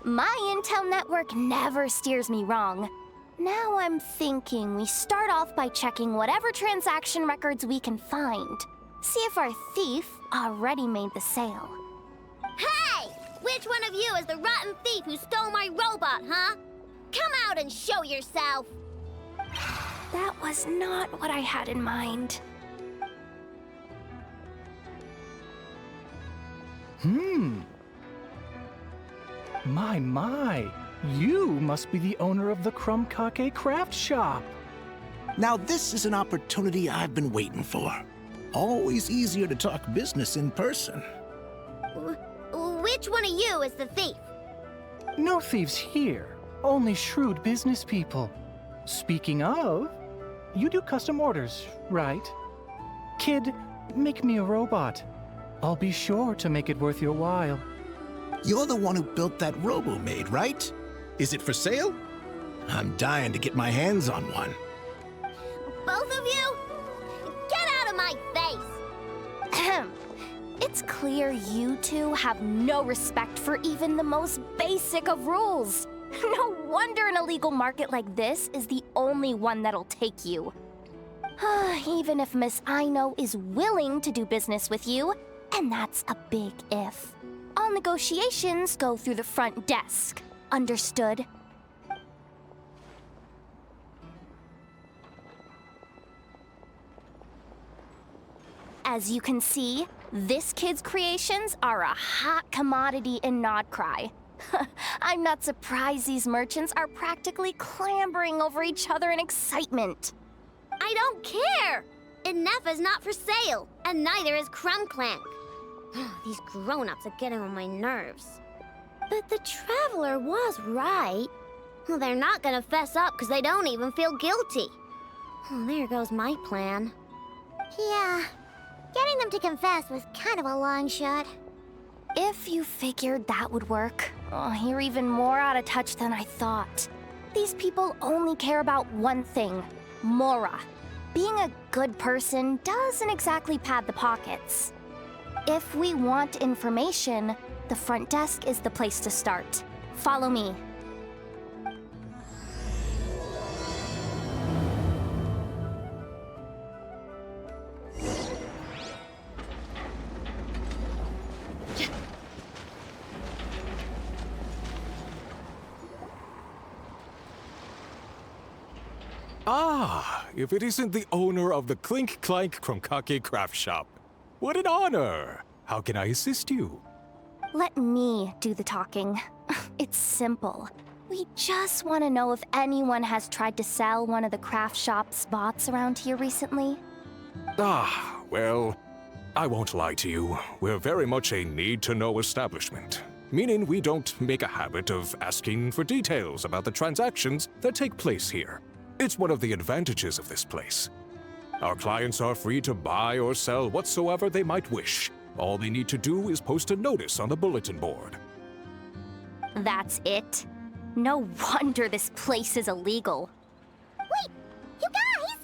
My intel network never steers me wrong. Now I'm thinking we start off by checking whatever transaction records we can find. See if our thief already made the sale. Hey! Which one of you is the rotten thief who stole my robot, huh? Come out and show yourself! That was not what I had in mind. My. You must be the owner of the Crumb Kake craft shop. Now this is an opportunity I've been waiting for. Always easier to talk business in person. Which one of you is the thief? No thieves here, only shrewd business people. Speaking of, you do custom orders, right? Kid, make me a robot. I'll be sure to make it worth your while. You're the one who built that robo-maid, right? Is it for sale? I'm dying to get my hands on one. Both of you? Get out of my face! It's clear you two have no respect for even the most basic of rules. No wonder an illegal market like this is the only one that'll take you. Even if Miss Aino is willing to do business with you, and that's a big if. All negotiations go through the front desk. Understood? As you can see, this kid's creations are a hot commodity in Nodcry. I'm not surprised these merchants are practically clambering over each other in excitement. I don't care! Inefa's not for sale, and neither is Crumbclank. These grown-ups are getting on my nerves. But the Traveler was right. Well, they're not gonna fess up because they don't even feel guilty. Oh, there goes my plan. Yeah, getting them to confess was kind of a long shot. If you figured that would work, you're even more out of touch than I thought. These people only care about one thing, Mora. Being a good person doesn't exactly pad the pockets. If we want information, the front desk is the place to start. Follow me. Ah, if it isn't the owner of the Clink Clank Krumkake craft shop. What an honor! How can I assist you? Let me do the talking. It's simple. We just want to know if anyone has tried to sell one of the craft shop's bots around here recently. Ah, well, I won't lie to you. We're very much a need-to-know establishment, meaning we don't make a habit of asking for details about the transactions that take place here. It's one of the advantages of this place. Our clients are free to buy or sell whatsoever they might wish. All they need to do is post a notice on the bulletin board. That's it? No wonder this place is illegal. Wait, you guys!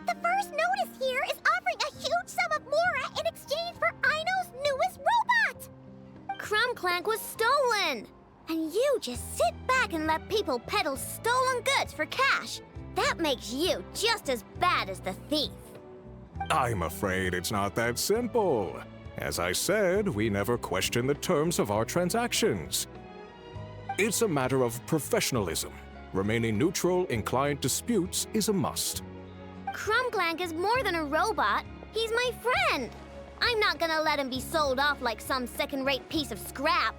The first notice here is offering a huge sum of Mora in exchange for Aino's newest robot! Crumbclank was stolen! And you just sit back and let people peddle stolen goods for cash. That makes you just as bad as the thief. I'm afraid it's not that simple. As I said, we never question the terms of our transactions. It's a matter of professionalism. Remaining neutral in client disputes is a must. Crumbclank is more than a robot. He's my friend. I'm not gonna let him be sold off like some second-rate piece of scrap.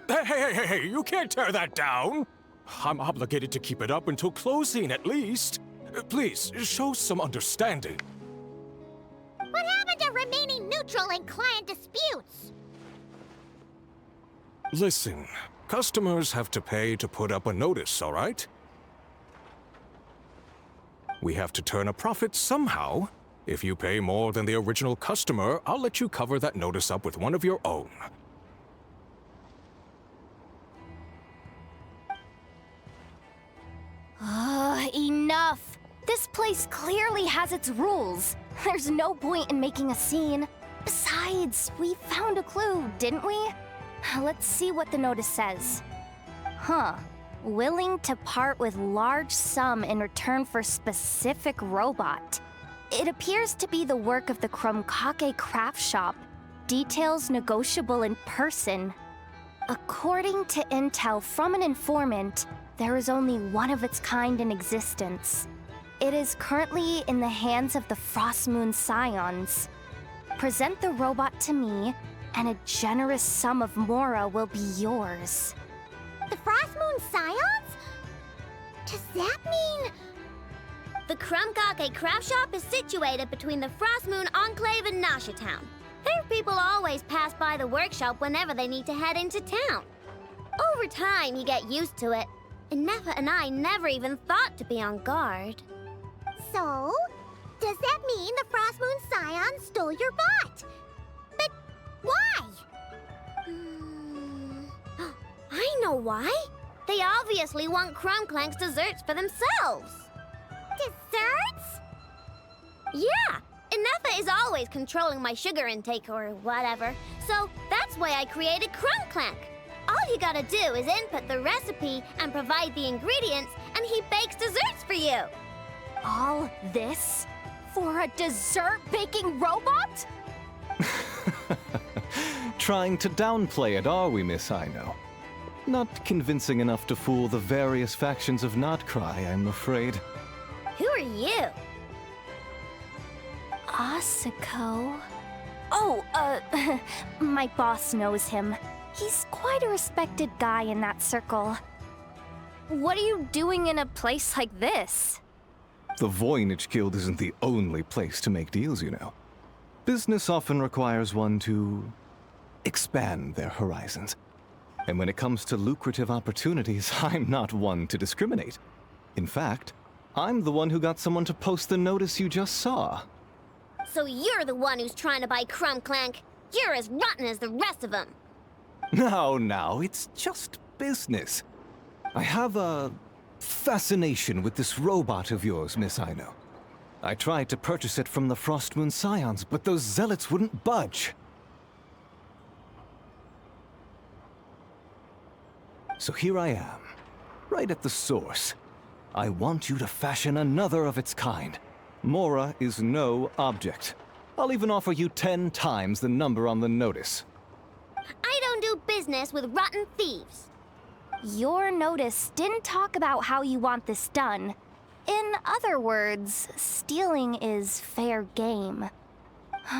Hey, you can't tear that down! I'm obligated to keep it up until closing, at least. Please, show some understanding. What happened to remaining neutral in client disputes? Listen, customers have to pay to put up a notice, all right? We have to turn a profit somehow. If you pay more than the original customer, I'll let you cover that notice up with one of your own. Enough! This place clearly has its rules. There's no point in making a scene. Besides, we found a clue, didn't we? Let's see what the notice says. Huh. Willing to part with large sum in return for specific robot. It appears to be the work of the Krumkake craft shop. Details negotiable in person. According to intel from an informant, there is only one of its kind in existence. It is currently in the hands of the Frost Moon Scions. Present the robot to me, and a generous sum of Mora will be yours. The Frost Moon Scions? Does that mean... The Krumkake craft shop is situated between the Frost Moon Enclave and Nasha Town. Their people always pass by the workshop whenever they need to head into town. Over time, you get used to it, and Nefa and I never even thought to be on guard. So, does that mean the Frost Moon Scions stole your bot? But why? I know why. They obviously want Crumclank's desserts for themselves. Desserts? Yeah, Nefa is always controlling my sugar intake or whatever, so that's why I created Crumclank. All you gotta do is input the recipe and provide the ingredients, and he bakes desserts for you. All this for a dessert baking robot? Trying to downplay it, are we, Miss Aino? Not convincing enough to fool the various factions of Notcry, I'm afraid. Who are you? Asako? Oh, my boss knows him. He's quite a respected guy in that circle. What are you doing in a place like this? The Voynich Guild isn't the only place to make deals, you know. Business often requires one to expand their horizons. And when it comes to lucrative opportunities, I'm not one to discriminate. In fact, I'm the one who got someone to post the notice you just saw. So you're the one who's trying to buy Crumclank. You're as rotten as the rest of them. No, it's just business. I have a fascination with this robot of yours, Miss Aino. I tried to purchase it from the Frost Moon Scions, but those zealots wouldn't budge. So here I am, right at the source. I want you to fashion another of its kind. Mora is no object. I'll even offer you 10 times the number on the notice. I don't do business with rotten thieves. Your notice didn't talk about how you want this done. In other words, stealing is fair game.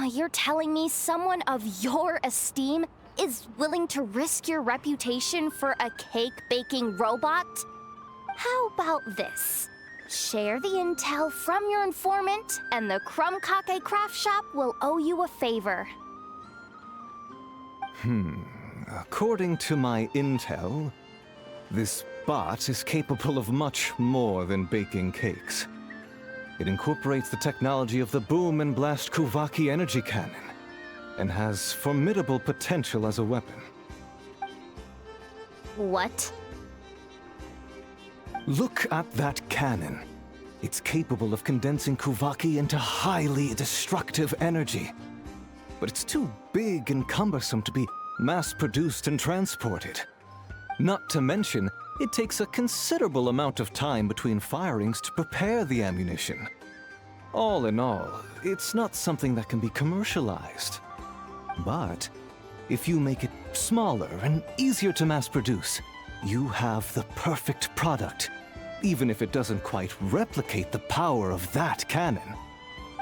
You're telling me someone of your esteem is willing to risk your reputation for a cake-baking robot? How about this? Share the intel from your informant, and the Krumkake craft shop will owe you a favor. According to my intel, this bot is capable of much more than baking cakes. It incorporates the technology of the boom and blast Kuvaki energy cannon, and has formidable potential as a weapon. What? Look at that cannon. It's capable of condensing Kuvaki into highly destructive energy. But it's too big and cumbersome to be mass-produced and transported. Not to mention, it takes a considerable amount of time between firings to prepare the ammunition. All in all, it's not something that can be commercialized. But if you make it smaller and easier to mass-produce, you have the perfect product, even if it doesn't quite replicate the power of that cannon.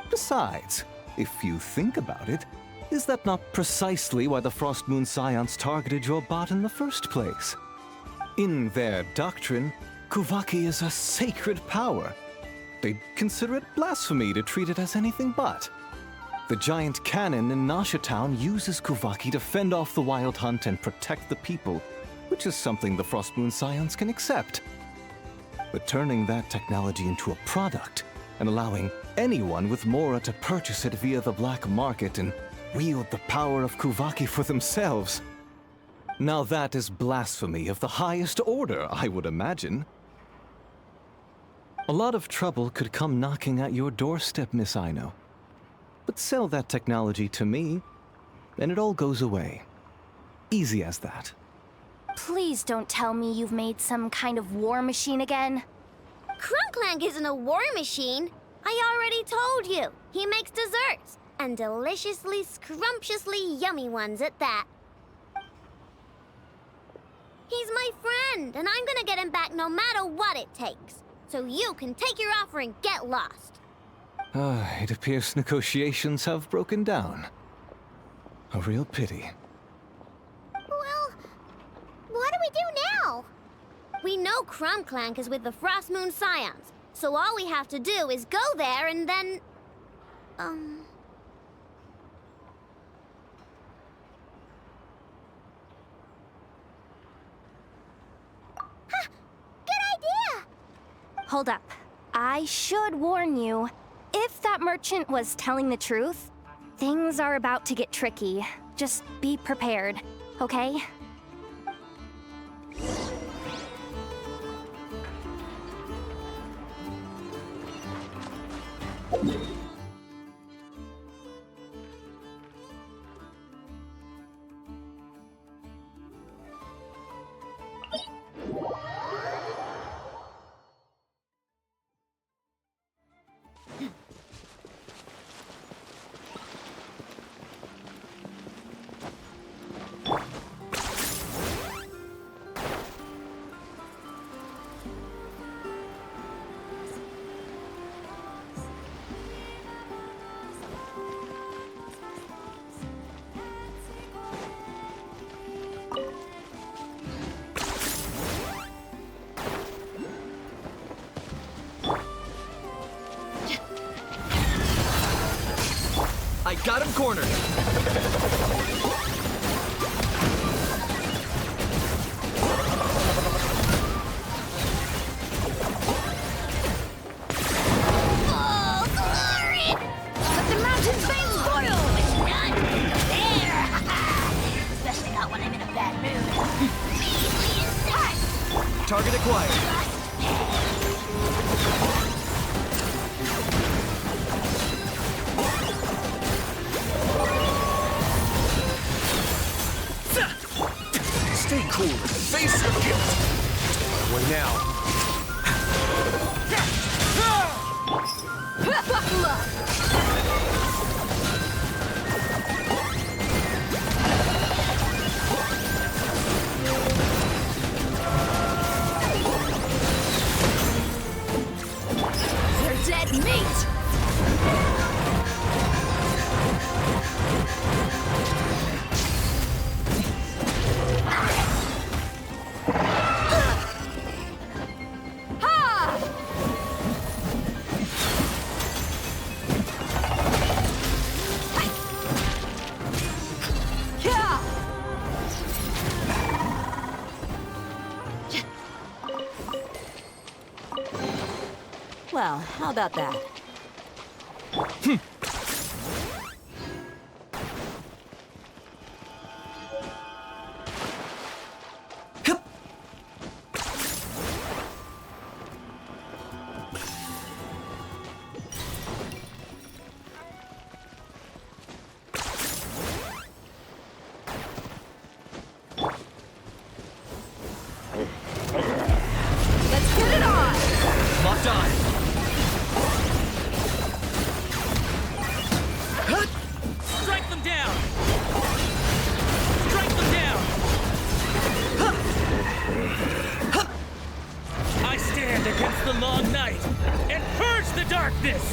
Besides, if you think about it, is that not precisely why the Frost Moon Scions targeted your bot in the first place? In their doctrine, Kuvaki is a sacred power. They'd consider it blasphemy to treat it as anything but. The giant cannon in Nasha Town uses Kuvaki to fend off the wild hunt and protect the people, which is something the Frost Moon Scions can accept. But turning that technology into a product and allowing anyone with Mora to purchase it via the black market and wield the power of Kuvaki for themselves. Now that is blasphemy of the highest order, I would imagine. A lot of trouble could come knocking at your doorstep, Miss Aino. But sell that technology to me, and it all goes away. Easy as that. Please don't tell me you've made some kind of war machine again. Crunclank isn't a war machine. I already told you. He makes desserts, and deliciously, scrumptiously yummy ones at that. He's my friend, and I'm gonna get him back no matter what it takes. So you can take your offer and get lost. It appears negotiations have broken down. A real pity. Well, what do we do now? We know Crunclank is with the Frost Moon Scions, so all we have to do is go there and then... Good idea! Hold up. I should warn you. If that merchant was telling the truth, things are about to get tricky. Just be prepared, okay? I got him cornered. Oh, glory! Let the mountain's veins boil! It's not there! Especially not when I'm in a bad mood. Measly inside! Target acquired. Stay cool and face your guilt. Away now. They're dead meat! Well, how about that? Let's get it on! Locked on. Strike them down! Strike them down! I stand against the long night and purge the darkness!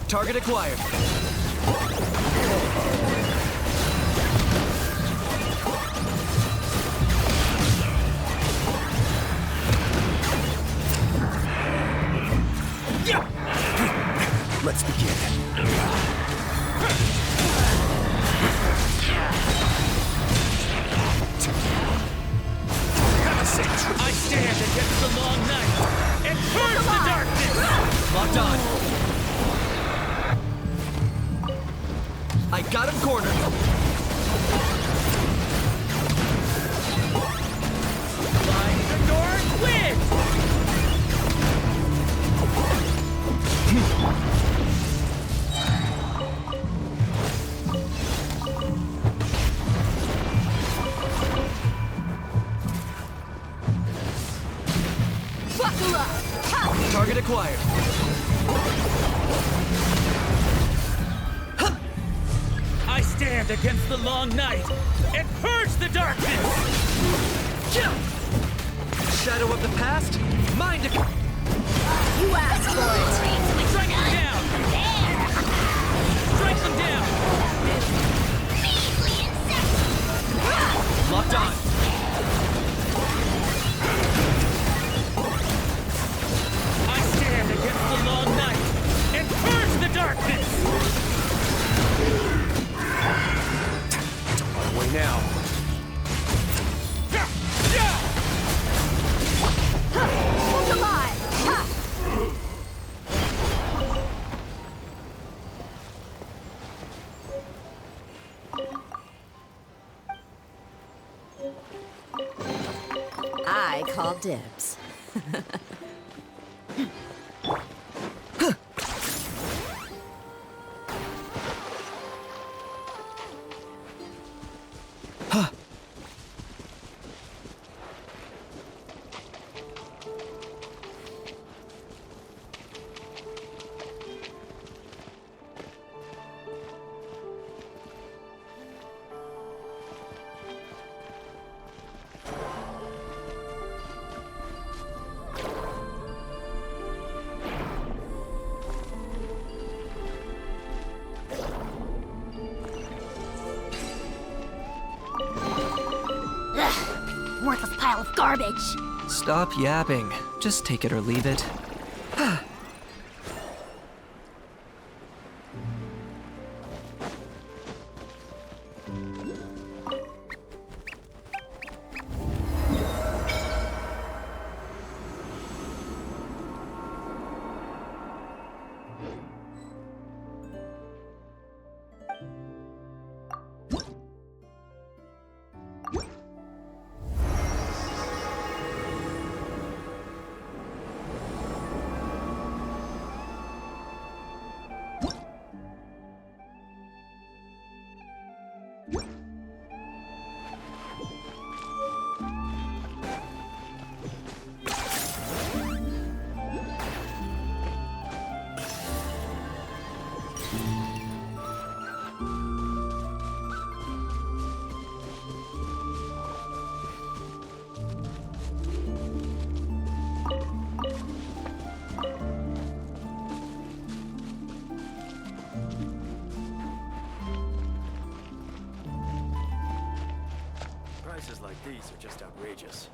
Target acquired. Let's begin. I stand against the long night and purge the darkness! Locked on. I got him cornered. Line the door, win! Target acquired. I stand against the long night and purge the darkness! Shadow of the past, mind to... You asked for it. Strike them down! Strike them down! Measly insect! Locked on. I stand against the long night and purge the darkness! On the way now. Who's alive? I call dibs. Worthless pile of garbage. Stop yapping. Just take it or leave it. Prices like these are just outrageous.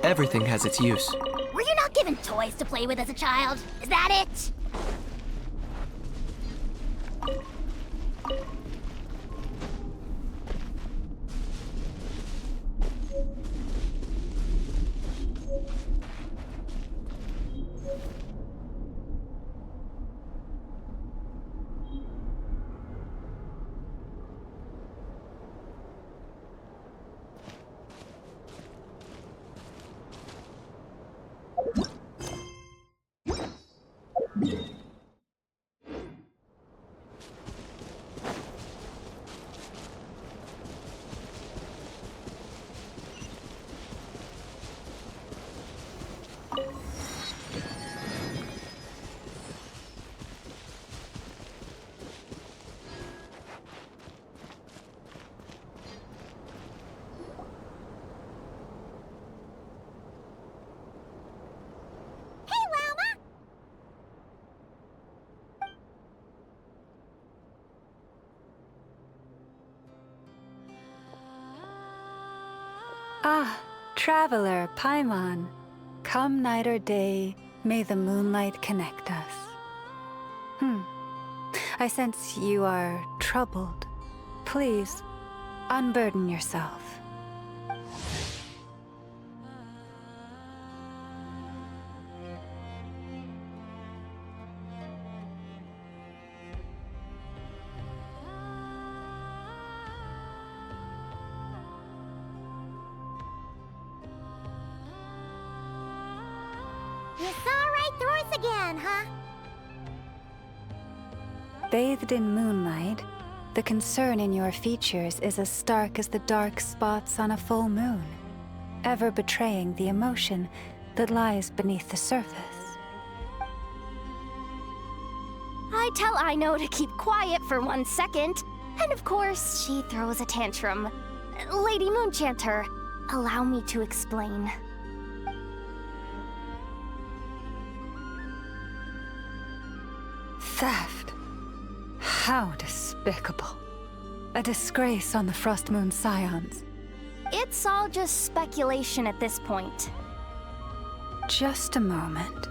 Everything has its use. Were you not given toys to play with as a child? Is that it? Ah, traveler Paimon, come night or day, may the moonlight connect us. I sense you are troubled. Please, unburden yourself. You saw right through us again, huh? Bathed in moonlight, the concern in your features is as stark as the dark spots on a full moon. ever betraying the emotion that lies beneath the surface. I tell Aino to keep quiet for 1 second, and of course, she throws a tantrum. Lady Moonchanter, allow me to explain. Theft. How despicable. A disgrace on the Frost Moon Scions. It's all just speculation at this point. Just a moment.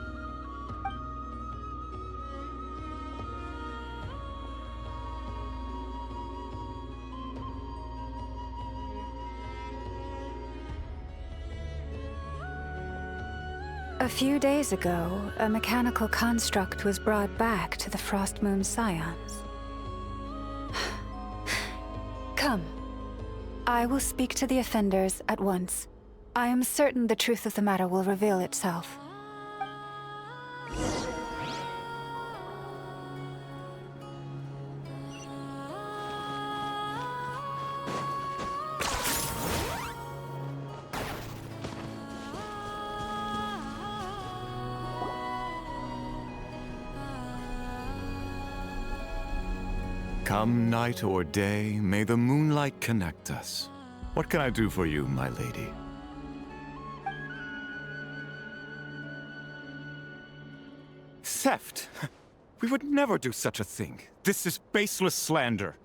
A few days ago, a mechanical construct was brought back to the Frost Moon Scions. Come. I will speak to the offenders at once. I am certain the truth of the matter will reveal itself. Come night or day, may the moonlight connect us. What can I do for you, my lady? Theft? We would never do such a thing. This is baseless slander.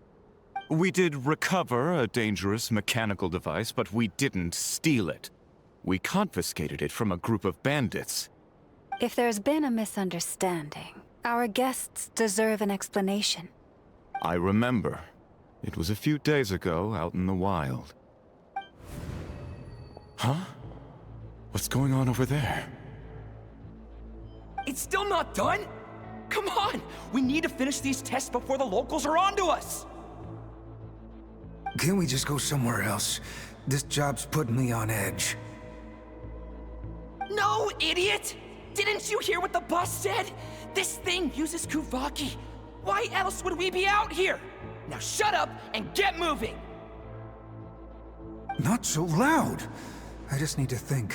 We did recover a dangerous mechanical device, but we didn't steal it. We confiscated it from a group of bandits. If there's been a misunderstanding, our guests deserve an explanation. I remember. It was a few days ago out in the wild. Huh? What's going on over there? It's still not done? Come on! We need to finish these tests before the locals are onto us! Can't we just go somewhere else? This job's putting me on edge. No, idiot! Didn't you hear what the boss said? This thing uses Kuvaki. Why else would we be out here? Now shut up and get moving! Not so loud! I just need to think.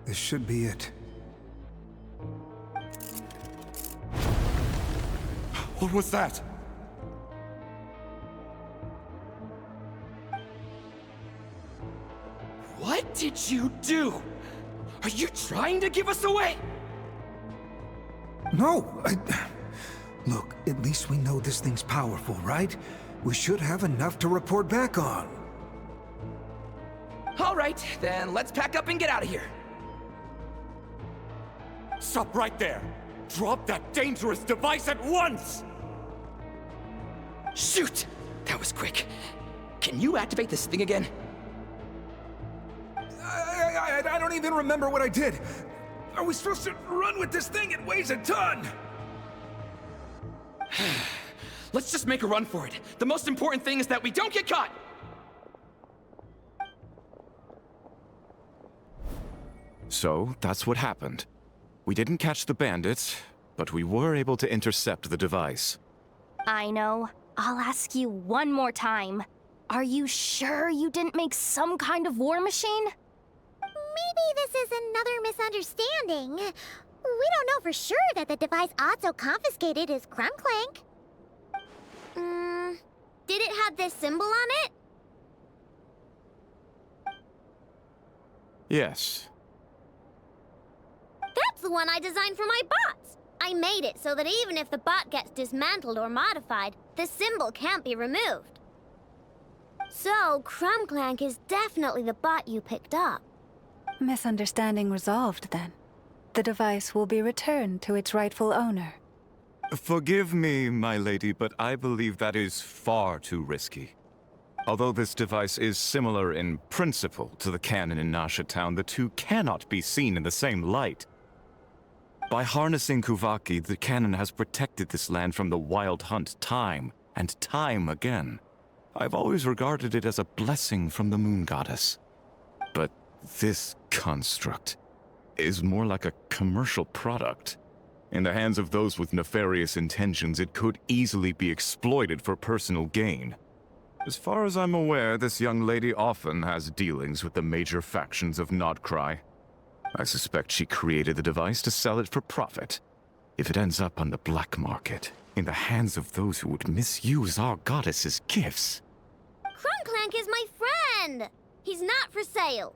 This should be it. What was that? What did you do? Are you trying to give us away? No, Look, at least we know this thing's powerful, right? We should have enough to report back on. All right, then let's pack up and get out of here. Stop right there! Drop that dangerous device at once! Shoot! That was quick. Can you activate this thing again? I don't even remember what I did. Are we supposed to run with this thing? It weighs a ton! Let's just make a run for it. The most important thing is that we don't get caught! So, that's what happened. We didn't catch the bandits, but we were able to intercept the device. I know. I'll ask you one more time. Are you sure you didn't make some kind of war machine? Maybe this is another misunderstanding. We don't know for sure that the device Otto confiscated is Krumklank. Did it have this symbol on it? Yes. That's the one I designed for my bots. I made it so that even if the bot gets dismantled or modified, the symbol can't be removed. So, Krumklank is definitely the bot you picked up. Misunderstanding resolved, then. The device will be returned to its rightful owner. Forgive me, my lady, but I believe that is far too risky. Although this device is similar in principle to the cannon in Nasha Town, the two cannot be seen in the same light. By harnessing Kuvaki, the cannon has protected this land from the wild hunt time and time again. I've always regarded it as a blessing from the moon goddess. But this construct is more like a commercial product. In the hands of those with nefarious intentions, it could easily be exploited for personal gain. As far as I'm aware, this young lady often has dealings with the major factions of Nodcry. I suspect she created the device to sell it for profit. If it ends up on the black market, in the hands of those who would misuse our goddess's gifts... Crumbclank is my friend! He's not for sale.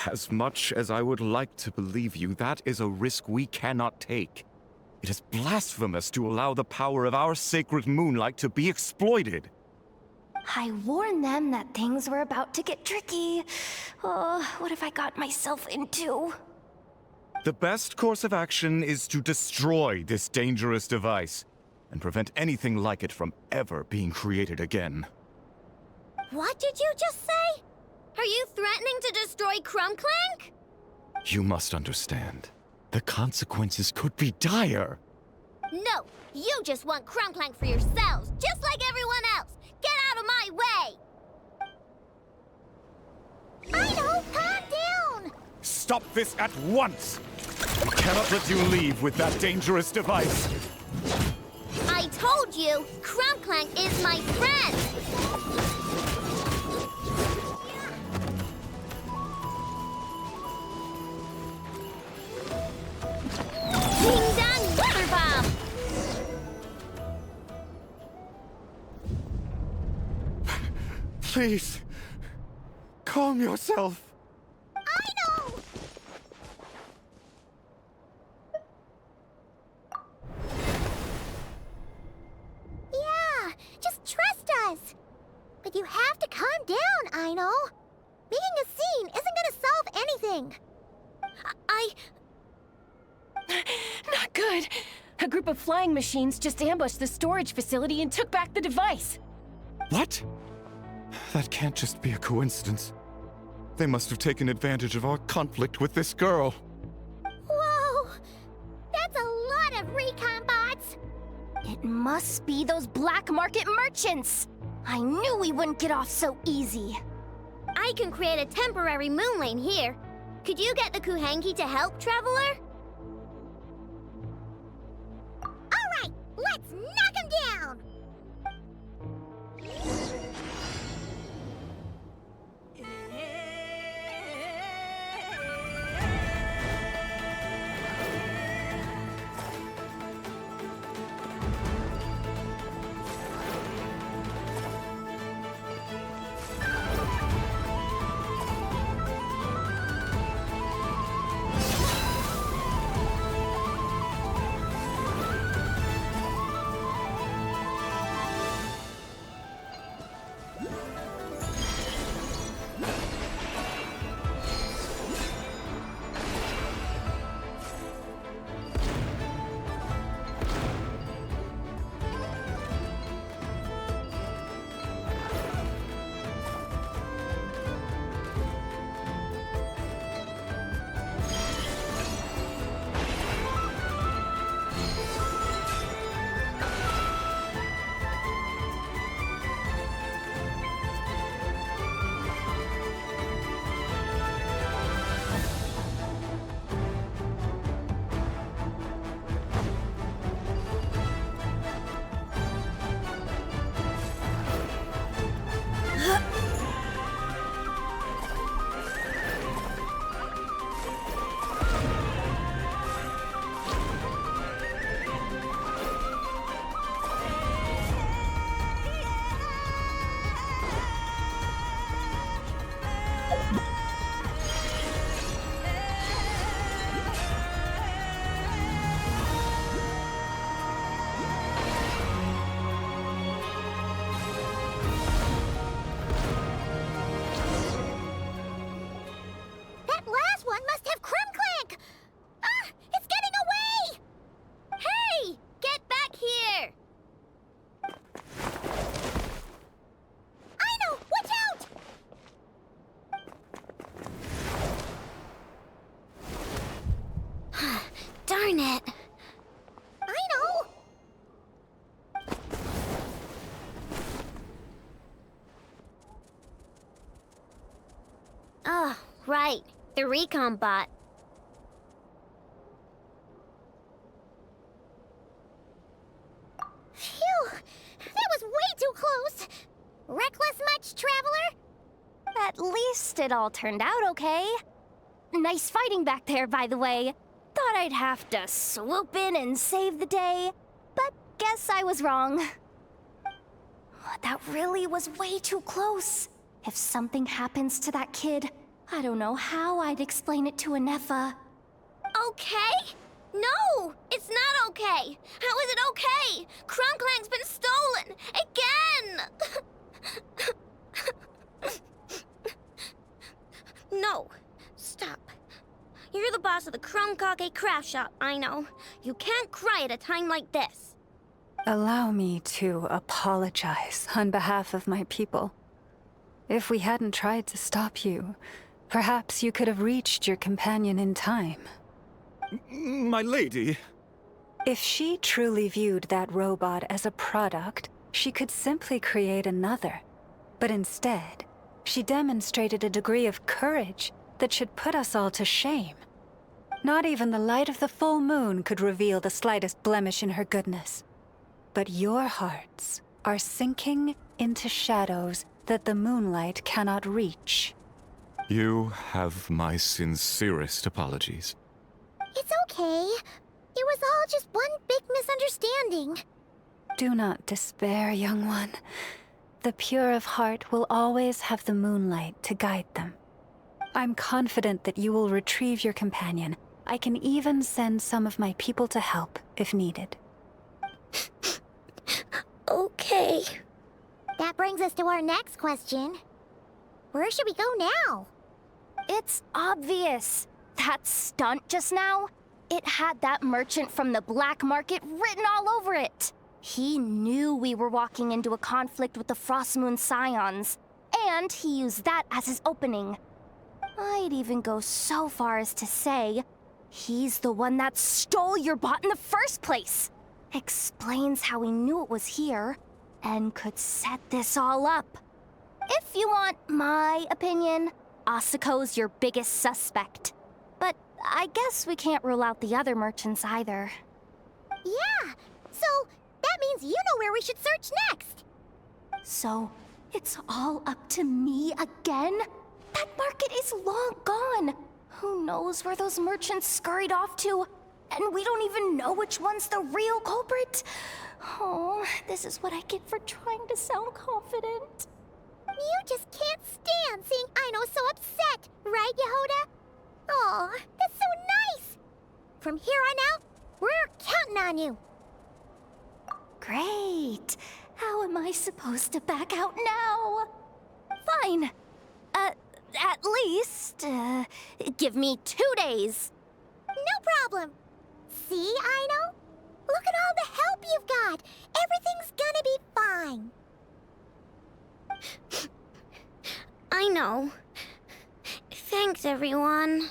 As much as I would like to believe you, that is a risk we cannot take. It is blasphemous to allow the power of our sacred moonlight to be exploited. I warned them that things were about to get tricky. Oh, what have I got myself into? The best course of action is to destroy this dangerous device and prevent anything like it from ever being created again. What did you just say? Are you threatening to destroy Crumbclank? You must understand. The consequences could be dire. No, you just want Crumbclank for yourselves, just like everyone else. Get out of my way! I know, calm down! Stop this at once! We cannot let you leave with that dangerous device. I told you, Crumbclank is my friend! Ding dong, water bomb! Please, calm yourself. I know! Yeah, just trust us. But you have to calm down, I know. Making a scene isn't gonna solve anything. Not good. A group of flying machines just ambushed the storage facility and took back the device. What? That can't just be a coincidence. They must have taken advantage of our conflict with this girl. Whoa! That's a lot of recon bots! It must be those black market merchants! I knew we wouldn't get off so easy. I can create a temporary moon lane here. Could you get the Kuhangi to help, Traveler? Alright, let's knock him down! Darn it. I know. Oh, right. The recon bot. Phew! That was way too close! At least it all turned out okay. Nice fighting back there, by the way. Thought I'd have to swoop in and save the day, but guess I was wrong. That really was way too close. If something happens to that kid, I don't know how I'd explain it to Anefa. Okay? No, it's not okay. How is it okay? Crumclank's been stolen again. No, stop. You're the boss of the Crumkake craft shop, I know. You can't cry at a time like this. Allow me to apologize on behalf of my people. If we hadn't tried to stop you, perhaps you could have reached your companion in time. My lady. If she truly viewed that robot as a product, she could simply create another. But instead, she demonstrated a degree of courage that should put us all to shame. Not even the light of the full moon could reveal the slightest blemish in her goodness. But your hearts are sinking into shadows that the moonlight cannot reach. You have my sincerest apologies. It's okay. It was all just one big misunderstanding. Do not despair, young one. The pure of heart will always have the moonlight to guide them. I'm confident that you will retrieve your companion. I can even send some of my people to help if needed. Okay. That brings us to our next question. Where should we go now? It's obvious. That stunt just now, it had that merchant from the black market written all over it. He knew we were walking into a conflict with the Frostmoon Scions, and he used that as his opening. I'd even go so far as to say, he's the one that stole your bot in the first place. Explains how he knew it was here, and could set this all up. If you want my opinion, Asuko's your biggest suspect. But I guess we can't rule out the other merchants either. Yeah, so that means you know where we should search next. So, it's all up to me again? That market is long gone. Who knows where those merchants scurried off to? And we don't even know which one's the real culprit. Oh, this is what I get for trying to sound confident. You just can't stand seeing Aino so upset, right, Jahoda? Aw, that's so nice! From here on out, we're counting on you. Great. How am I supposed to back out now? Fine. At least, give me 2 days. No problem. See, Aino? Look at all the help you've got. Everything's gonna be fine. I know. Thanks, everyone.